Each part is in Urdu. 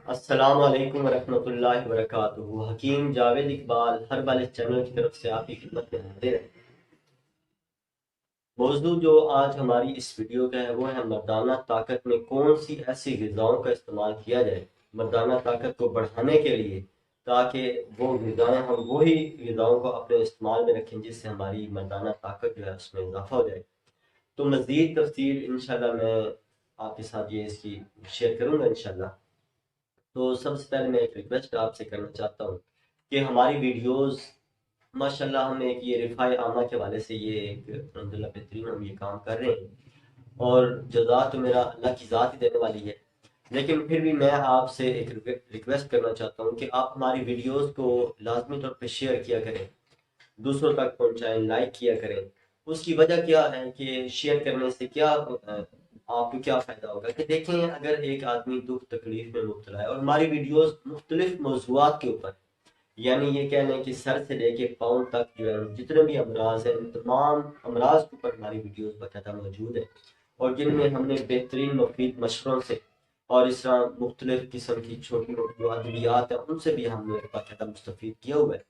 السلام علیکم ورحمۃ اللہ وبرکاتہ۔ حکیم جاوید اقبال ہر بال چینل کی طرف سے آپ کی خدمت میں حاضر ہے۔ موضوع جو آج ہماری اس ویڈیو کا ہے وہ ہے مردانہ طاقت میں کون سی ایسی غذاؤں کا استعمال کیا جائے مردانہ طاقت کو بڑھانے کے لیے، تاکہ وہ غذائیں ہم وہی غذاؤں کو اپنے استعمال میں رکھیں جس سے ہماری مردانہ طاقت جو ہے اس میں اضافہ ہو جائے۔ تو مزید تفصیل انشاءاللہ میں آپ کے ساتھ یہ اس کی شیئر کروں گا انشاءاللہ۔ تو سب سے پہلے میں ایک ریکویسٹ آپ سے کرنا چاہتا ہوں کہ ہماری ویڈیوز ماشاءاللہ ہم ایک یہ رفاع عامہ کے حوالے سے یہ ایک الحمدللہ بہترین ہم یہ کام کر رہے ہیں، اور جزا تو میرا اللہ کی ذات ہی دینے والی ہے، لیکن پھر بھی میں آپ سے ایک ریکویسٹ کرنا چاہتا ہوں کہ آپ ہماری ویڈیوز کو لازمی طور پہ شیئر کیا کریں، دوسروں تک پہنچائیں، لائک کیا کریں۔ اس کی وجہ کیا ہے کہ شیئر کرنے سے کیا آپ کو کیا فائدہ ہوگا کہ دیکھیں اگر ایک آدمی دکھ تکلیف میں مبتلا ہے اور ہماری ویڈیوز مختلف موضوعات کے اوپر، یعنی یہ کہہ لیں کہ سر سے لے کے پاؤں تک جو ہے جتنے بھی امراض ہیں ان تمام امراض کے اوپر ہماری ویڈیوز باقاعدہ موجود ہیں، اور جن میں ہم نے بہترین مفید مشوروں سے اور اس طرح مختلف قسم کی چھوٹی موٹی جو ادویات ہیں ان سے بھی ہم نے باقاعدہ مستفید کیا ہوا ہے۔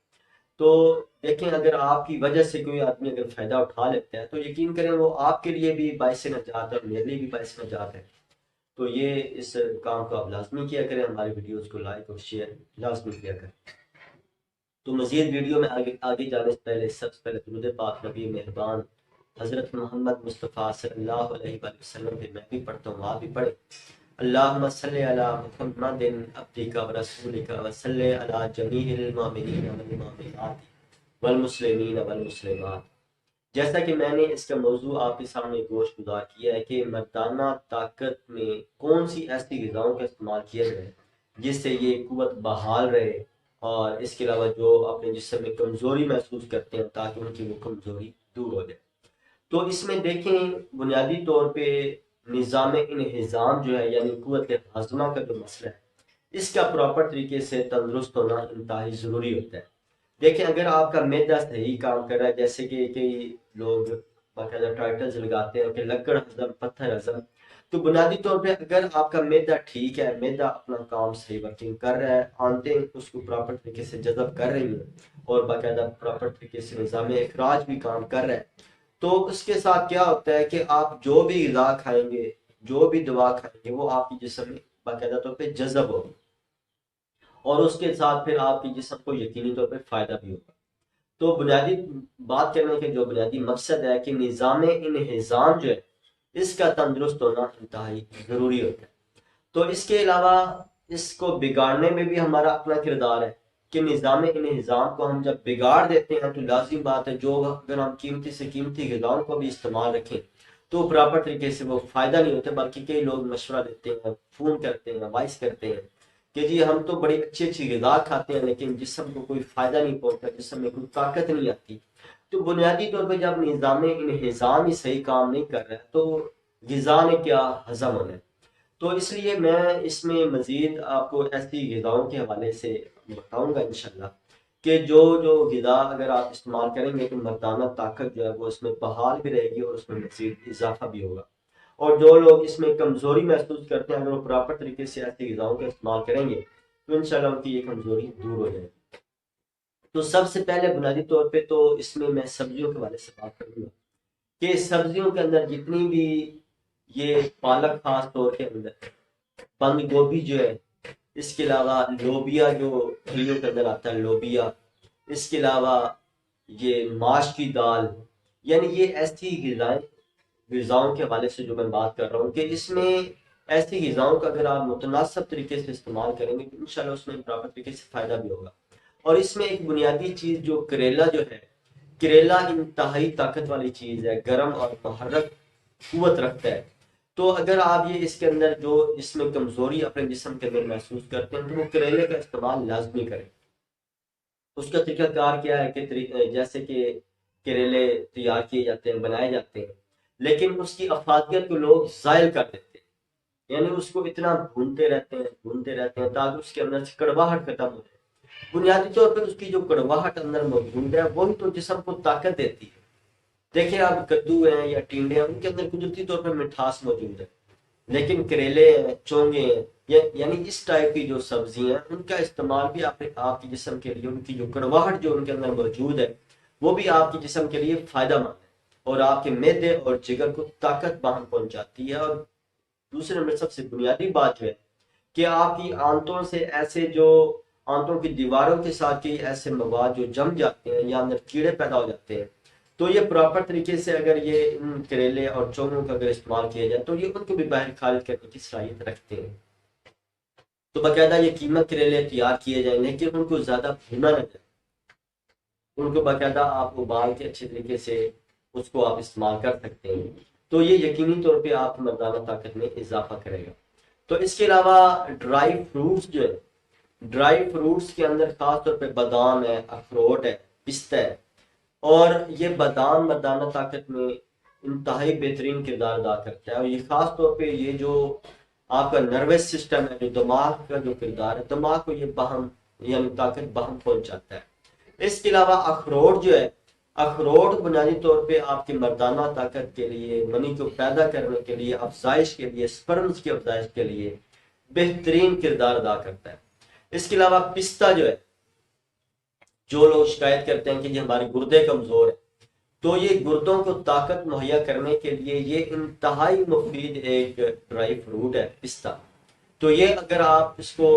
تو دیکھیں اگر آپ کی وجہ سے کوئی آدمی اگر فائدہ اٹھا لیتا ہے تو یقین کریں وہ آپ کے لیے بھی باعث نجات ہے اور میرے لیے بھی باعث نجات ہے۔ تو یہ اس کام کو آپ لازمی کیا کریں، ہماری ویڈیوز کو لائک اور شیئر لازمی کیا کریں۔ تو مزید ویڈیو میں آگے جانے سے پہلے سب سے پہلے درود پاک نبی مہربان حضرت محمد مصطفیٰ صلی اللہ علیہ وآلہ وسلم پہ میں بھی پڑھتا ہوں، آپ بھی پڑھیں۔ اللہم صلی علی محمد عبدک و رسولک و صلی علی جمیع المؤمنین والمؤمنات والمسلمین والمسلمات۔ جیسا کہ میں نے اس کا موضوع آپ کے سامنے گوشت گزار کیا ہے کہ مردانہ طاقت میں کون سی ایسی غذاؤں کا استعمال کیا جائے جس سے یہ قوت بحال رہے، اور اس کے علاوہ جو اپنے جسم میں کمزوری محسوس کرتے ہیں تاکہ ان کی وہ کمزوری دور ہو جائے۔ تو اس میں دیکھیں بنیادی طور پہ نظام انہضام جو ہے یعنی قوت ہاضمہ کا جو مسئلہ ہے اس کا پراپر طریقے سے تندرست ہونا انتہائی ضروری ہوتا ہے۔ دیکھیں اگر آپ کا معدہ صحیح کام کر رہا ہے، جیسے کہ کئی لوگ باقاعدہ ٹائٹلز لگاتے ہیں کہ لکڑ ہضم پتھر ہضم، تو بنیادی طور پہ اگر آپ کا معدہ ٹھیک ہے، معدہ اپنا کام صحیح ورکنگ کر رہا ہے، آنتیں اس کو پراپر طریقے سے جذب کر رہی ہیں اور باقاعدہ پراپر طریقے سے نظام اخراج بھی کام کر رہا ہے، تو اس کے ساتھ کیا ہوتا ہے کہ آپ جو بھی غذا کھائیں گے، جو بھی دوا کھائیں گے، وہ آپ کے جسم میں باقاعدہ طور پہ جذب ہوگی، اور اس کے ساتھ پھر آپ کے جسم کو یقینی طور پہ فائدہ بھی ہوگا۔ تو بنیادی بات کرنے کے جو بنیادی مقصد ہے کہ نظام انہضام جو ہے اس کا تندرست ہونا انتہائی ضروری ہوتا ہے۔ تو اس کے علاوہ اس کو بگاڑنے میں بھی ہمارا اپنا کردار ہے کہ نظام انہضام کو ہم جب بگاڑ دیتے ہیں تو لازم بات ہے جو اگر ہم قیمتی سے قیمتی غذاؤں کو بھی استعمال رکھیں تو پراپر طریقے سے وہ فائدہ نہیں ہوتا، بلکہ کئی لوگ مشورہ دیتے ہیں، فون کرتے ہیں، وائس کرتے ہیں کہ جی ہم تو بڑی اچھی اچھی غذا کھاتے ہیں لیکن جسم کو کوئی فائدہ نہیں پہنچتا، جسم میں کوئی طاقت نہیں آتی۔ تو بنیادی طور پہ جب نظام انہضام ہی صحیح کام نہیں کر رہا ہے تو غذا نے کیا ہضم ہونا ہے۔ تو اس لیے میں اس میں مزید آپ کو ایسی غذاؤں کے حوالے سے بتاؤں گا انشاءاللہ کہ جو غذا اگر آپ استعمال کریں گے تو مردانہ طاقت جو ہے وہ اس میں بحال بھی رہے گی اور اس میں مزید اضافہ بھی ہوگا، اور جو لوگ اس میں کمزوری محسوس کرتے ہیں اگر وہ پراپر طریقے سے ایسی غذاؤں کا استعمال کریں گے تو انشاءاللہ ان کی یہ کمزوری دور ہو جائے گی۔ تو سب سے پہلے بنیادی طور پہ تو اس میں سبزیوں کے حوالے سے بات کروں گا کہ سبزیوں کے اندر جتنی بھی یہ پالک خاص طور کے اندر، بند گوبھی جو ہے، اس کے علاوہ لوبیا جو پھلیوں کے اندر آتا ہے لوبیا، اس کے علاوہ یہ ماش کی دال، یعنی یہ ایسی غذاؤں کے حوالے سے جو میں بات کر رہا ہوں کہ اس میں ایسی غذاؤں کا اگر آپ متناسب طریقے سے استعمال کریں گے تو انشاءاللہ اس میں پراپر طریقے سے فائدہ بھی ہوگا۔ اور اس میں ایک بنیادی چیز جو کریلا جو ہے، کریلا انتہائی طاقت والی چیز ہے، گرم اور محرک قوت رکھتا ہے۔ تو اگر آپ یہ اس کے اندر جو اس میں کمزوری اپنے جسم کے اندر محسوس کرتے ہیں تو وہ کریلے کا استعمال لازمی کریں۔ اس کا طریقہ کار کیا ہے کہ جیسے کہ کریلے تیار کیے جاتے ہیں، بنائے جاتے ہیں، لیکن اس کی افادیت کو لوگ زائل کر دیتے ہیں، یعنی اس کو اتنا بھونتے رہتے ہیں تاکہ اس کے اندر سے کڑواہٹ ختم ہو جائے۔ بنیادی طور پر اس کی جو کڑواہٹ اندر موجود ہے وہی تو جسم کو طاقت دیتی ہے۔ دیکھیں آپ کدو ہیں یا ٹینڈے ہیں، ان کے اندر قدرتی طور پر مٹھاس موجود ہے، لیکن کریلے ہیں، چونگے ہیں، یعنی اس ٹائپ کی جو سبزی ہیں ان کا استعمال بھی آپ کے جسم کے لیے، ان کی جو کڑواہٹ جو ان کے اندر موجود ہے وہ بھی آپ کے جسم کے لیے فائدہ مند ہے، اور آپ کے معدے اور جگر کو طاقت بہم پہنچاتی ہے۔ اور دوسرے نمبر سب سے بنیادی بات جو ہے کہ آپ کی آنتوں سے ایسے جو آنتوں کی دیواروں کے ساتھ کئی ایسے مواد جو جم جاتے ہیں یا اندر کیڑے پیدا ہو جاتے ہیں، تو یہ پراپر طریقے سے اگر یہ ان کریلے اور چونگوں کا اگر استعمال کیا جائے تو یہ ان کو بھی باہر خارج کرنے کی صلاحیت رکھتے ہیں۔ تو باقاعدہ یہ قیمہ کریلے تیار کیے جائیں، لیکن ان کو زیادہ بھونا نہ جائے، ان کو باقاعدہ آپ ابال کے اچھے طریقے سے اس کو آپ استعمال کر سکتے ہیں، تو یہ یقینی طور پہ آپ مردانہ طاقت میں اضافہ کرے گا۔ تو اس کے علاوہ ڈرائی فروٹس جو ہے، ڈرائی فروٹس کے اندر خاص طور پہ بادام ہے، اخروٹ ہے، پستہ ہے، اور یہ بادام مردانہ طاقت میں انتہائی بہترین کردار ادا کرتا ہے، اور یہ خاص طور پہ یہ جو آپ کا نروس سسٹم ہے، جو دماغ کا جو کردار ہے، دماغ کو یہ بہم یعنی طاقت بہم پہنچاتا ہے۔ اس کے علاوہ اخروٹ جو ہے، اخروٹ بنیادی طور پہ آپ کی مردانہ طاقت کے لیے، منی کو پیدا کرنے کے لیے، افزائش کے لیے، سپرمز کی افزائش کے لیے بہترین کردار ادا کرتا ہے۔ اس کے علاوہ پستہ جو ہے، جو لوگ شکایت کرتے ہیں کہ جی ہمارے گردے کمزور ہیں، تو یہ گردوں کو طاقت مہیا کرنے کے لیے یہ انتہائی مفید ایک ڈرائی فروٹ ہے پستہ۔ تو یہ اگر آپ اس کو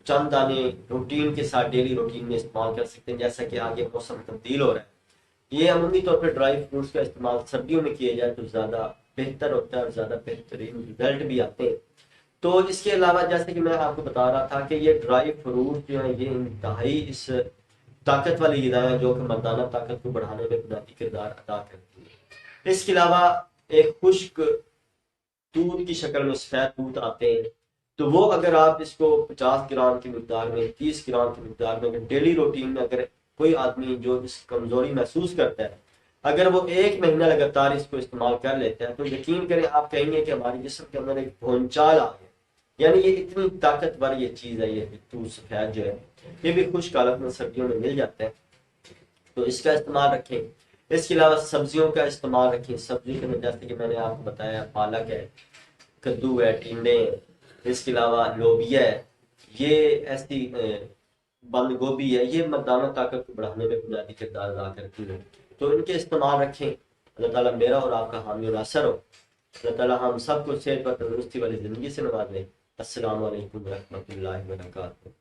چند دانے روٹین کے ساتھ ڈیلی روٹین میں استعمال کر سکتے ہیں، جیسا کہ آگے موسم تبدیل ہو رہا ہے، یہ عمومی طور پہ ڈرائی فروٹس کا استعمال سردیوں میں کیا جائے تو زیادہ بہتر ہوتا ہے اور زیادہ بہترین رزلٹ بھی آتے ہیں۔ تو اس کے علاوہ جیسے کہ میں آپ کو بتا رہا تھا کہ یہ ڈرائی فروٹ جو ہیں یہ انتہائی اس طاقت والی غذائیں جو کہ مردانہ طاقت کو بڑھانے میں بنیادی کردار ادا کرتی ہے۔ اس کے علاوہ ایک خشک دودھ کی شکل میں سفید دودھ آتے ہیں، تو وہ اگر آپ اس کو 50 گرام کی مقدار میں، 30 گرام کی مقدار میں اگر ڈیلی روٹین میں اگر کوئی آدمی جو اس کمزوری محسوس کرتا ہے، اگر وہ 1 مہینہ لگاتار اس کو استعمال کر لیتا ہے، تو یقین کریں آپ کہیں گے کہ ہمارے جسم کے اندر ایک بھونچال آ گیا، یعنی یہ اتنی طاقتور یہ چیز ہے، یہ دودھ سفید جو ہے یہ بھی خشک حالت میں سردیوں میں مل جاتا ہے، تو اس کا استعمال رکھیں۔ اس کے علاوہ سبزیوں کا استعمال رکھیں، سبزی کے اندر جیسے کہ میں نے آپ کو بتایا پالک ہے، کدو ہے، ٹینڈے ہیں، اس کے علاوہ لوبیا ہے، یہ ایسی بند گوبھی ہے، یہ مردانہ طاقت کو بڑھانے میں بنیادی کردار ادا کرتی ہے، تو ان کے استعمال رکھیں۔ اللہ تعالیٰ میرا اور آپ کا حامی و ناصر ہو۔ اللہ تعالیٰ ہم سب کو صحت و تندرستی والی زندگی سے نوازے۔ السلام علیکم ورحمۃ اللہ وبرکاتہ۔